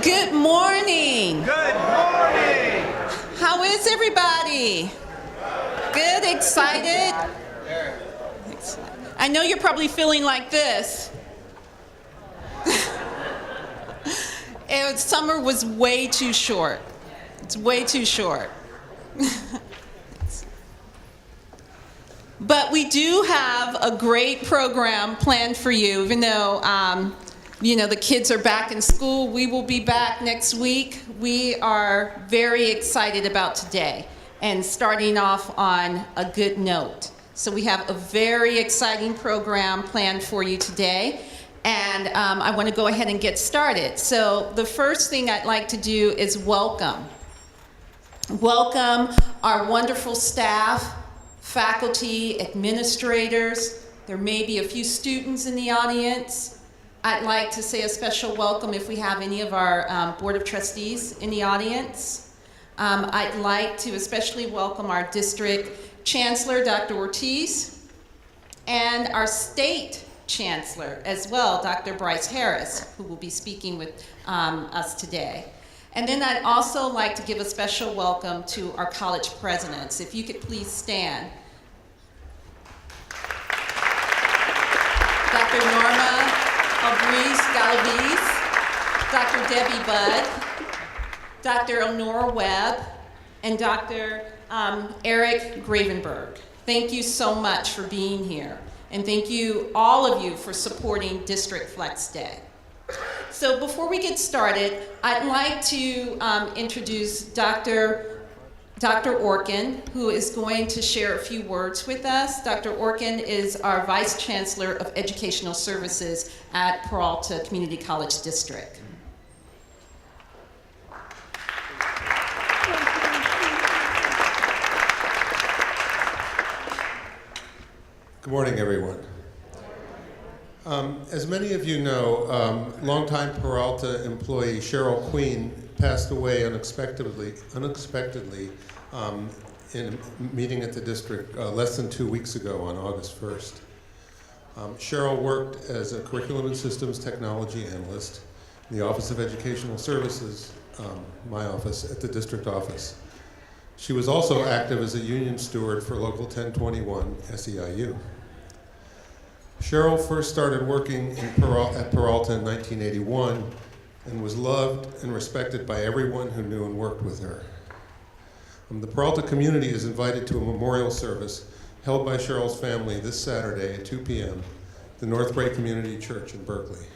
Good morning. Good morning. How is everybody? Good, excited? I know you're probably feeling like this. Summer was way too short. It's way too short. But we do have a great program planned for you, even though the kids are back in school. We will be back next week. We are very excited about today and starting off on a good note. So we have a very exciting program planned for you today. And I want to go ahead and get started. So the first thing I'd like to do is welcome. Welcome our wonderful staff, faculty, administrators. There may be a few students in the audience. I'd like to say a special welcome if we have any of our Board of Trustees in the audience. I'd like to especially welcome our District Chancellor, Dr. Ortiz, and our State Chancellor as well, Dr. Bryce Harris, who will be speaking with us today. And then I'd also like to give a special welcome to our college presidents. If you could please stand. Dr. Norma Albriz-Galaviz, Dr. Debbie Budd, Dr. Honora Webb, and Dr. Eric Gravenberg. Thank you so much for being here. And thank you, all of you, for supporting District Flex Day. So before we get started, I'd like to introduce Dr. Orkin, who is going to share a few words with us. Dr. Orkin is our Vice Chancellor of Educational Services at Peralta Community College District. Good morning, everyone. As many of you know, longtime Peralta employee Cheryl Queen passed away unexpectedly in a meeting at the district less than 2 weeks ago on August 1st. Cheryl worked as a curriculum and systems technology analyst in the Office of Educational Services, my office, at the district office. She was also active as a union steward for Local 1021 SEIU. Cheryl first started working at Peralta in 1981 and was loved and respected by everyone who knew and worked with her. The Peralta community is invited to a memorial service held by Cheryl's family this Saturday at 2 p.m. at the North Brae Community Church in Berkeley.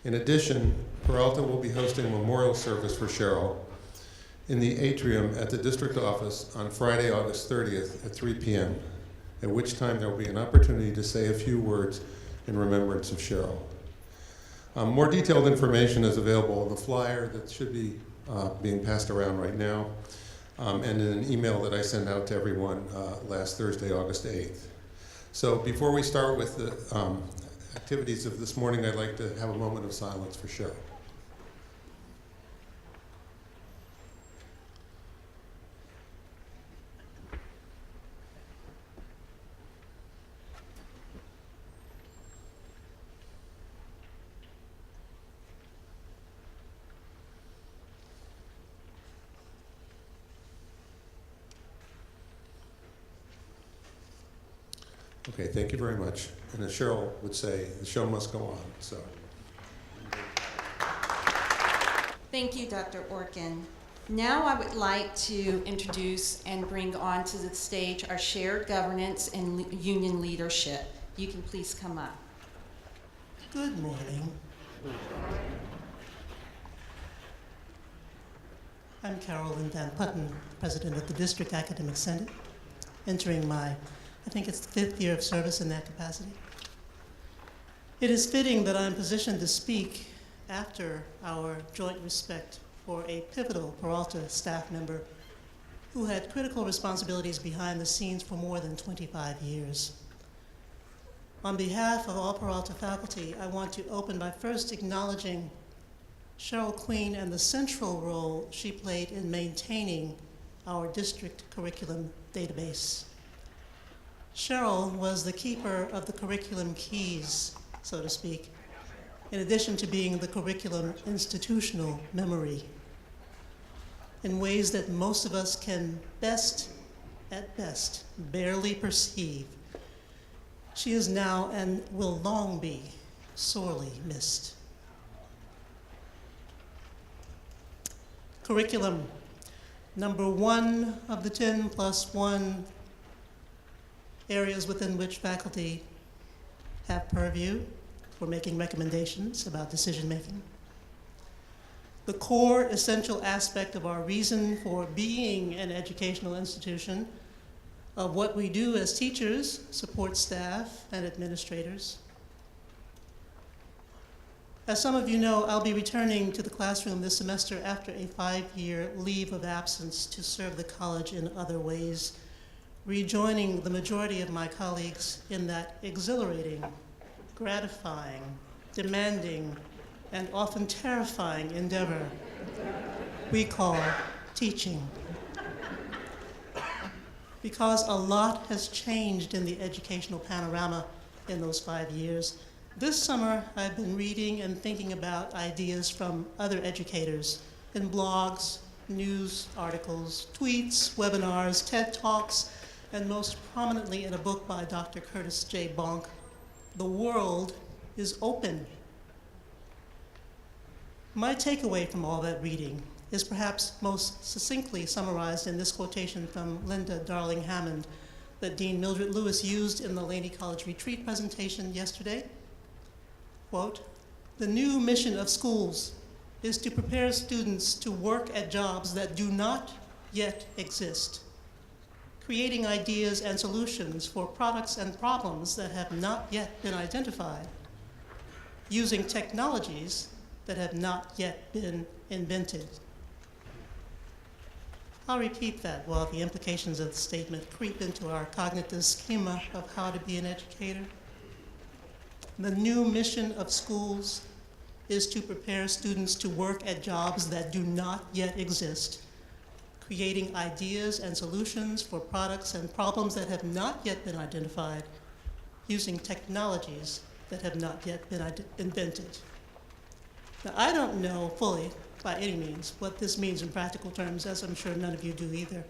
In addition, Peralta will be hosting a memorial service for Cheryl in the atrium at the district office on Friday, August 30th at 3 p.m., at which time there will be an opportunity to say a few words in remembrance of Cheryl. More detailed information is available in the flyer that should be being passed around right now, and in an email that I sent out to everyone last Thursday, August 8th. So before we start with the activities of this morning, I'd like to have a moment of silence for Cheryl. Okay, thank you very much. And as Cheryl would say, the show must go on, so. Thank you, Dr. Orkin. Now I would like to introduce and bring on to the stage our shared governance and union leadership. You can please come up. Good morning. I'm Lynn president of the District Academic Senate, entering I think it's the 5th year of service in that capacity. It is fitting that I'm positioned to speak after our joint respect for a pivotal Peralta staff member who had critical responsibilities behind the scenes for more than 25 years. On behalf of all Peralta faculty, I want to open by first acknowledging Cheryl Queen and the central role she played in maintaining our district curriculum database. Cheryl was the keeper of the curriculum keys, so to speak, in addition to being the curriculum institutional memory, in ways that most of us can at best, barely perceive. She is now and will long be sorely missed. Curriculum, number one of the 10+1 areas within which faculty have purview for making recommendations about decision making. The core essential aspect of our reason for being an educational institution, of what we do as teachers, support staff, and administrators. As some of you know, I'll be returning to the classroom this semester after a 5-year leave of absence to serve the college in other ways, rejoining the majority of my colleagues in that exhilarating, gratifying, demanding, and often terrifying endeavor we call teaching. Because a lot has changed in the educational panorama in those 5 years, this summer I've been reading and thinking about ideas from other educators in blogs, news articles, tweets, webinars, TED Talks, and most prominently in a book by Dr. Curtis J. Bonk, "The World is Open." My takeaway from all that reading is perhaps most succinctly summarized in this quotation from Linda Darling Hammond that Dean Mildred Lewis used in the Laney College retreat presentation yesterday. Quote, "The new mission of schools is to prepare students to work at jobs that do not yet exist, creating ideas and solutions for products and problems that have not yet been identified, using technologies that have not yet been invented." I'll repeat that while the implications of the statement creep into our cognitive schema of how to be an educator. The new mission of schools is to prepare students to work at jobs that do not yet exist, creating ideas and solutions for products and problems that have not yet been identified, using technologies that have not yet been invented. Now, I don't know fully, by any means, what this means in practical terms, as I'm sure none of you do either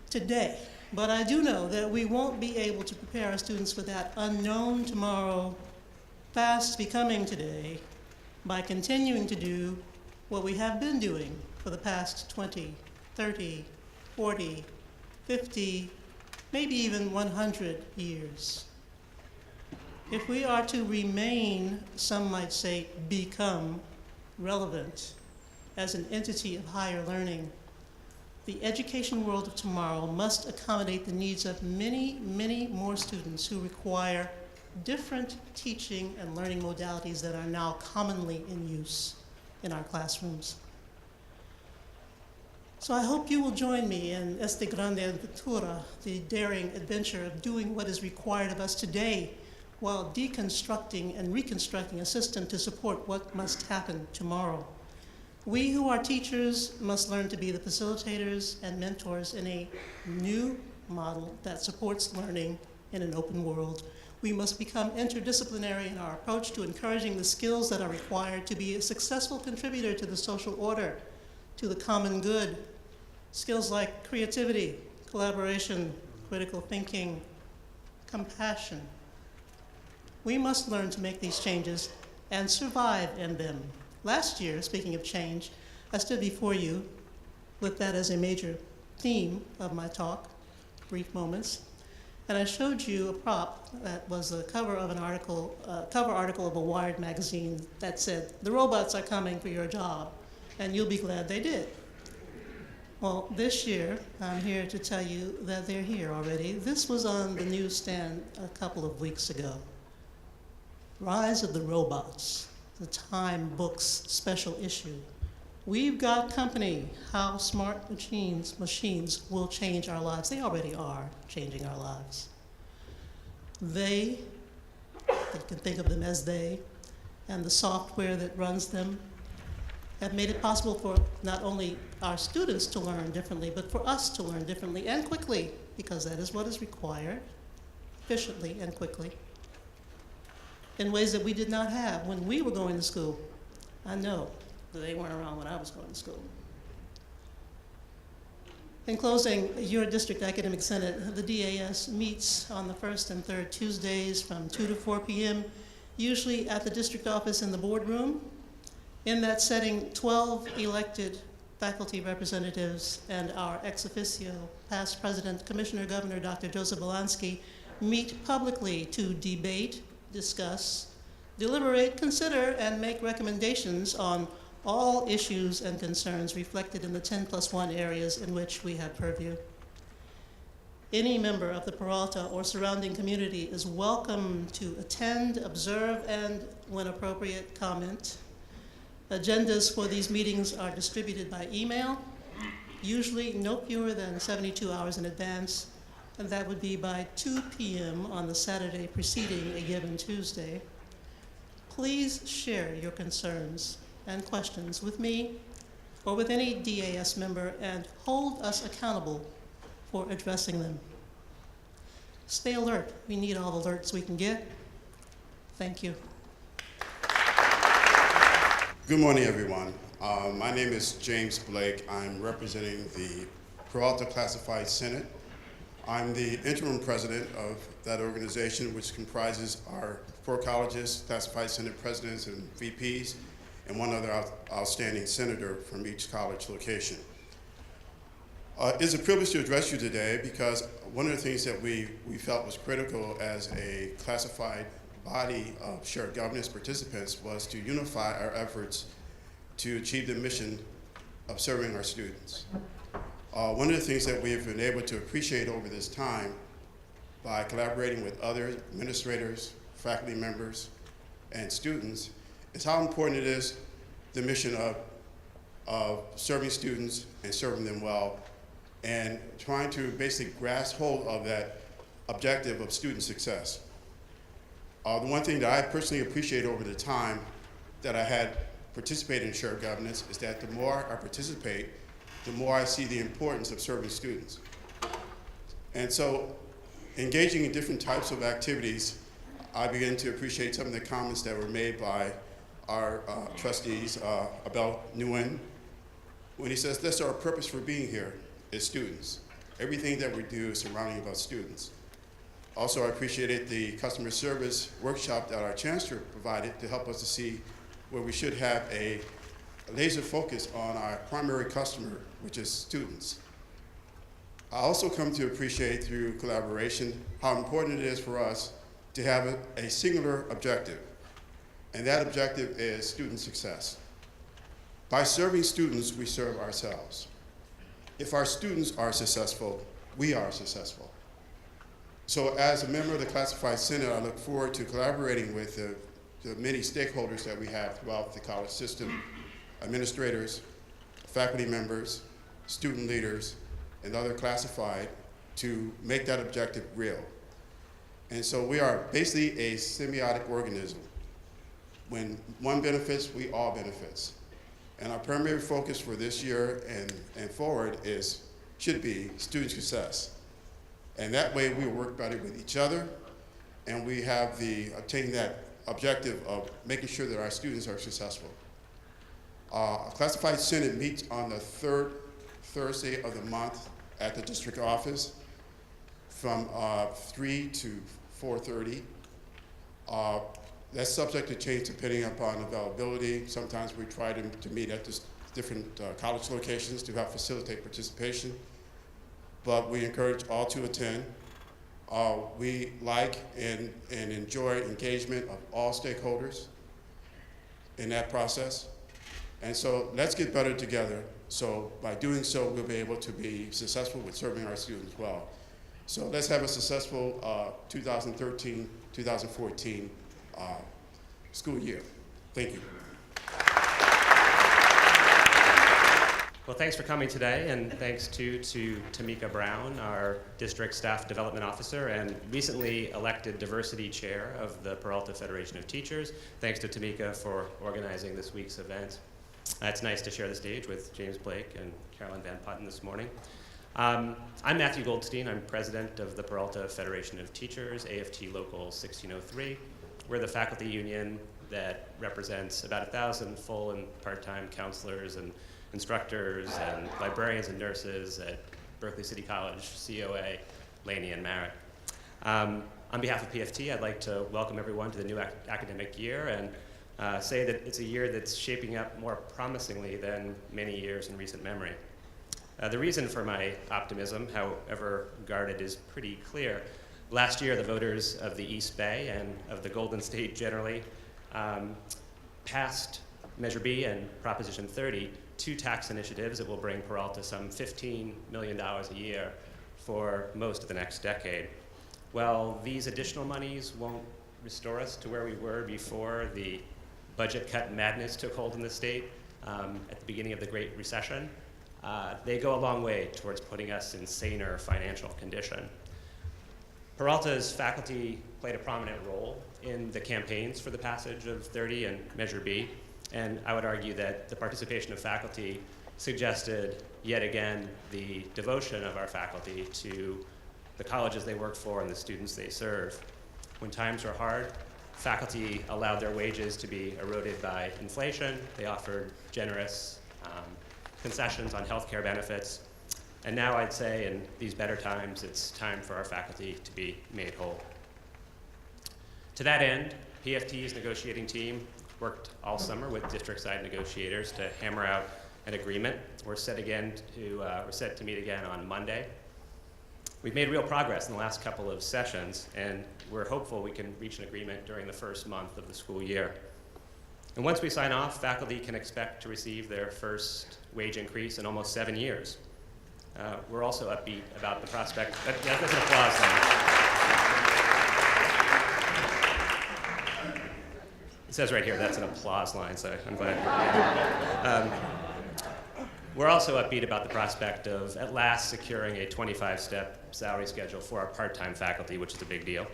today. But I do know that we won't be able to prepare our students for that unknown tomorrow, fast becoming today, by continuing to do what we have been doing for the past 20, 30, 40, 50, maybe even 100 years. If we are to remain, some might say, become relevant as an entity of higher learning, the education world of tomorrow must accommodate the needs of many, many more students who require different teaching and learning modalities that are now commonly in use in our classrooms. So I hope you will join me in Este Grande Aventura, the daring adventure of doing what is required of us today while deconstructing and reconstructing a system to support what must happen tomorrow. We who are teachers must learn to be the facilitators and mentors in a new model that supports learning in an open world. We must become interdisciplinary in our approach to encouraging the skills that are required to be a successful contributor to the social order, to the common good. Skills like creativity, collaboration, critical thinking, compassion. We must learn to make these changes and survive in them. Last year, speaking of change, I stood before you with that as a major theme of my talk, Brief Moments, and I showed you a prop that was a cover of an article, cover article of a Wired magazine that said, "The robots are coming for your job, and you'll be glad they did." Well, this year, I'm here to tell you that they're here already. This was on the newsstand a couple of weeks ago. Rise of the Robots, the Time Books special issue. We've got company, how smart machines will change our lives. They already are changing our lives. They, you can think of them as they, and the software that runs them, have made it possible for not only our students to learn differently, but for us to learn differently and quickly, because that is what is required, efficiently and quickly. in ways that we did not have when we were going to school. I know that they weren't around when I was going to school. In closing, your District Academic Senate, the DAS, meets on the first and third Tuesdays from 2 to 4 p.m., usually at the district office in the boardroom. In that setting, 12 elected faculty representatives and our ex officio past President, Commissioner Governor Dr. Joseph Belansky meet publicly to debate, discuss, deliberate, consider, and make recommendations on all issues and concerns reflected in the 10+1 areas in which we have purview. Any member of the Peralta or surrounding community is welcome to attend, observe, and, when appropriate, comment. Agendas for these meetings are distributed by email, usually no fewer than 72 hours in advance, and that would be by 2 p.m. on the Saturday preceding a given Tuesday. Please share your concerns and questions with me or with any DAS member and hold us accountable for addressing them. Stay alert. We need all the alerts we can get. Thank you. Good morning, everyone. My name is James Blake. I'm representing the Peralta Classified Senate. I'm the interim president of that organization, which comprises our 4 colleges, Classified Senate presidents and VPs, and one other outstanding senator from each college location. It's a privilege to address you today because one of the things that we felt was critical as a classified body of shared governance participants was to unify our efforts to achieve the mission of serving our students. One of the things that we've been able to appreciate over this time by collaborating with other administrators, faculty members, and students is how important it is, the mission of serving students and serving them well, and trying to basically grasp hold of that objective of student success. The one thing that I personally appreciate over the time that I had participated in shared governance is that the more I participate, the more I see the importance of serving students. And so, engaging in different types of activities, I began to appreciate some of the comments that were made by our trustees about Nguyen, when he says, that's our purpose for being here, is students. Everything that we do is surrounding about students. Also, I appreciated the customer service workshop that our chancellor provided to help us to see where we should have a laser focus on our primary customer, which is students. I also come to appreciate through collaboration how important it is for us to have a singular objective, and that objective is student success. By serving students, we serve ourselves. If our students are successful, we are successful. So as a member of the Classified Senate, I look forward to collaborating with the many stakeholders that we have throughout the college system, administrators, faculty members, student leaders, and other classified, to make that objective real. And so we are basically a symbiotic organism. When one benefits, we all benefits. And our primary focus for this year and forward should be student success. And that way we work better with each other, and we have obtaining that objective of making sure that our students are successful. Classified Senate meets on the third Thursday of the month at the district office from 3 to 4:30. That's subject to change depending upon availability. Sometimes we try to meet at different college locations to help facilitate participation, but we encourage all to attend. We like and enjoy engagement of all stakeholders in that process. And so let's get better together. So by doing so, we'll be able to be successful with serving our students well. So let's have a successful 2013-2014 school year. Thank you. Well, thanks for coming today, and thanks to Tamika Brown, our District Staff Development Officer and recently elected Diversity Chair of the Peralta Federation of Teachers. Thanks to Tamika for organizing this week's event. It's nice to share the stage with James Blake and Carolyn Van Putten this morning. I'm Matthew Goldstein. I'm president of the Peralta Federation of Teachers, AFT Local 1603. We're the faculty union that represents about 1,000 full and part-time counselors and instructors and librarians and nurses at Berkeley City College, COA, Laney, and Merritt. On behalf of PFT, I'd like to welcome everyone to the new academic year and say that it's a year that's shaping up more promisingly than many years in recent memory. The reason for my optimism, however guarded, is pretty clear. Last year, the voters of the East Bay and of the Golden State generally passed Measure B and Proposition 30, two tax initiatives that will bring Peralta some $15 million a year for most of the next decade. Well, these additional monies won't restore us to where we were before the budget cut madness took hold in the state at the beginning of the Great Recession. They go a long way towards putting us in saner financial condition. Peralta's faculty played a prominent role in the campaigns for the passage of 30 and Measure B, and I would argue that the participation of faculty suggested yet again the devotion of our faculty to the colleges they work for and the students they serve. When times were hard, faculty allowed their wages to be eroded by inflation. They offered generous concessions on healthcare benefits. And now I'd say in these better times, it's time for our faculty to be made whole. To that end, PFT's negotiating team worked all summer with district-side negotiators to hammer out an agreement. We're set to meet again on Monday. We've made real progress in the last couple of sessions, and we're hopeful we can reach an agreement during the first month of the school year. And once we sign off, faculty can expect to receive their first wage increase in almost 7 years. We're also upbeat about the prospect. That's an applause line. It says right here that's an applause line, so I'm glad. We're also upbeat about the prospect of at last securing a 25-step salary schedule for our part-time faculty, which is a big deal.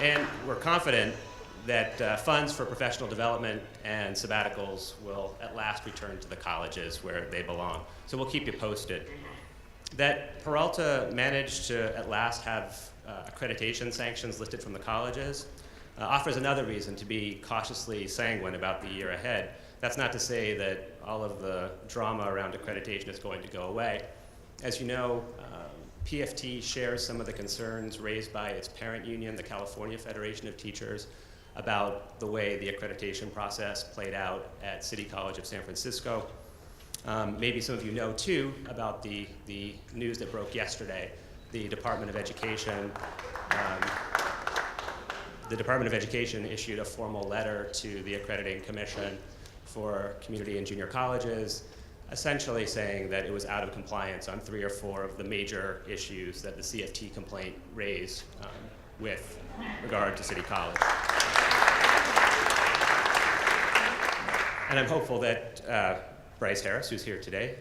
And we're confident that funds for professional development and sabbaticals will at last return to the colleges where they belong. So we'll keep you posted. That Peralta managed to at last have accreditation sanctions lifted from the colleges offers another reason to be cautiously sanguine about the year ahead. That's not to say that all of the drama around accreditation is going to go away. As you know, PFT shares some of the concerns raised by its parent union, the California Federation of Teachers, about the way the accreditation process played out at City College of San Francisco. Maybe some of you know, too, about the news that broke yesterday. The Department of Education issued a formal letter to the Accrediting Commission for community and junior colleges, essentially saying that it was out of compliance on 3 or 4 of the major issues that the CFT complaint raised with regard to City College. And I'm hopeful that Bryce Harris, who's here today,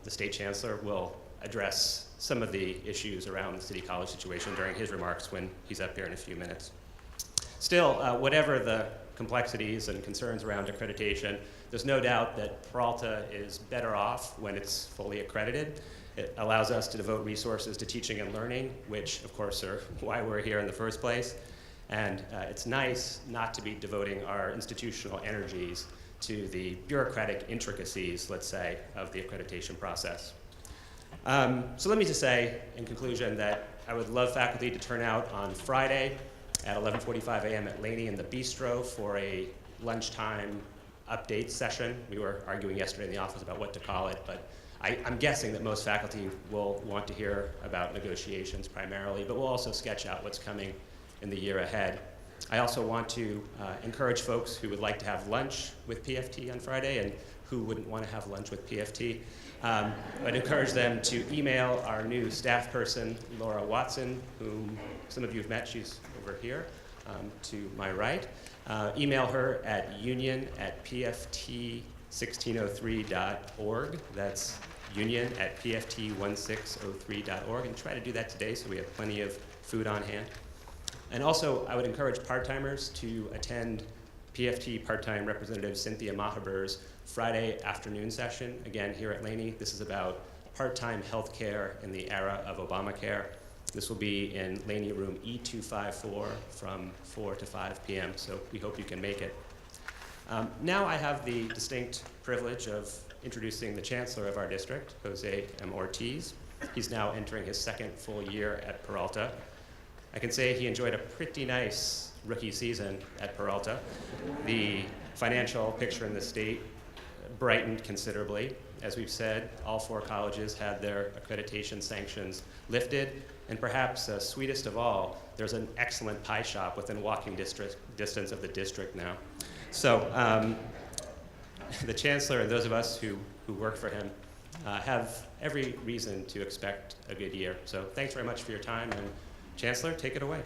the State Chancellor, will address some of the issues around the City College situation during his remarks when he's up here in a few minutes. Still, whatever the complexities and concerns around accreditation, there's no doubt that Peralta is better off when it's fully accredited. It allows us to devote resources to teaching and learning, which, of course, are why we're here in the first place. And it's nice not to be devoting our institutional energies to the bureaucratic intricacies, let's say, of the accreditation process. So let me just say, in conclusion, that I would love faculty to turn out on Friday at 11:45 a.m. at Laney in the Bistro for a lunchtime update session. We were arguing yesterday in the office about what to call it, but I'm guessing that most faculty will want to hear about negotiations primarily, but we'll also sketch out what's coming in the year ahead. I also want to encourage folks who would like to have lunch with PFT on Friday and who wouldn't want to have lunch with PFT. I'd encourage them to email our new staff person, Laura Watson, whom some of you have met. She's over here to my right. Email her at union@pft1603.org. That's union@pft1603.org. And try to do that today so we have plenty of food on hand. And also, I would encourage part-timers to attend PFT part-time Representative Cynthia Mahaber's Friday afternoon session, again here at Laney. This is about part-time health care in the era of Obamacare. This will be in Laney Room E254 from 4 to 5 p.m., so we hope you can make it. Now I have the distinct privilege of introducing the Chancellor of our district, Jose M. Ortiz. He's now entering his second full year at Peralta. I can say he enjoyed a pretty nice rookie season at Peralta. The financial picture in the state brightened considerably. As we've said, all 4 colleges had their accreditation sanctions lifted, and perhaps sweetest of all, there's an excellent pie shop within walking distance of the district now. So the Chancellor and those of us who work for him have every reason to expect a good year. So thanks very much for your time, and Chancellor, take it away.